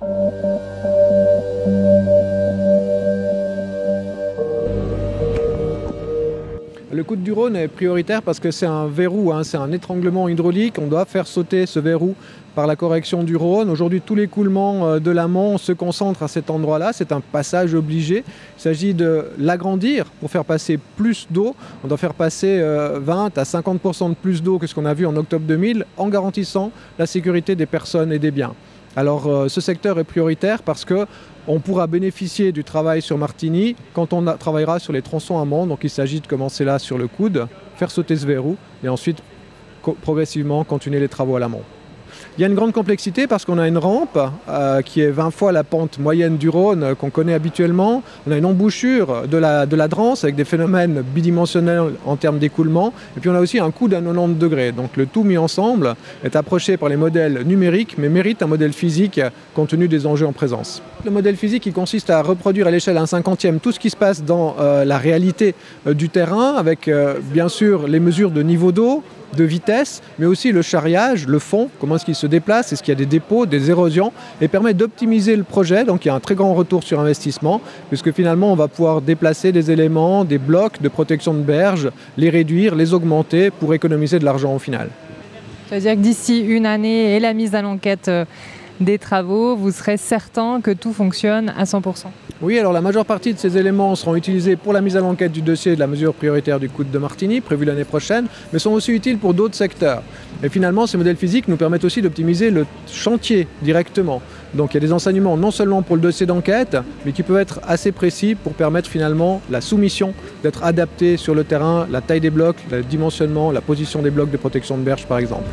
Le coude du Rhône est prioritaire parce que c'est un verrou, c'est un étranglement hydraulique. On doit faire sauter ce verrou par la correction du Rhône. Aujourd'hui, tout l'écoulement de l'amont se concentre à cet endroit-là. C'est un passage obligé. Il s'agit de l'agrandir pour faire passer plus d'eau. On doit faire passer 20 à 50% de plus d'eau que ce qu'on a vu en octobre 2000 en garantissant la sécurité des personnes et des biens. Alors ce secteur est prioritaire parce qu'on pourra bénéficier du travail sur Martigny quand on travaillera sur les tronçons amont. Donc il s'agit de commencer là sur le coude, faire sauter ce verrou et ensuite progressivement continuer les travaux à l'amont. Il y a une grande complexité parce qu'on a une rampe qui est 20 fois la pente moyenne du Rhône qu'on connaît habituellement. On a une embouchure de la Drance avec des phénomènes bidimensionnels en termes d'écoulement. Et puis on a aussi un coude à 90 degrés. Donc le tout mis ensemble est approché par les modèles numériques mais mérite un modèle physique compte tenu des enjeux en présence. Le modèle physique qui consiste à reproduire à l'échelle 1/50e tout ce qui se passe dans la réalité du terrain avec bien sûr les mesures de niveau d'eau, de vitesse, mais aussi le charriage, le fond, comment est-ce qu'il se déplace, est-ce qu'il y a des dépôts, des érosions, et permet d'optimiser le projet. Donc il y a un très grand retour sur investissement, puisque finalement on va pouvoir déplacer des éléments, des blocs de protection de berge, les réduire, les augmenter pour économiser de l'argent au final. Ça veut dire que d'ici une année et la mise à l'enquête des travaux, vous serez certain que tout fonctionne à 100%? Oui, alors la majeure partie de ces éléments seront utilisés pour la mise à l'enquête du dossier de la mesure prioritaire du coude de Martigny, prévue l'année prochaine, mais sont aussi utiles pour d'autres secteurs. Et finalement, ces modèles physiques nous permettent aussi d'optimiser le chantier directement. Donc il y a des enseignements non seulement pour le dossier d'enquête, mais qui peuvent être assez précis pour permettre finalement la soumission d'être adaptée sur le terrain, la taille des blocs, le dimensionnement, la position des blocs de protection de berge par exemple.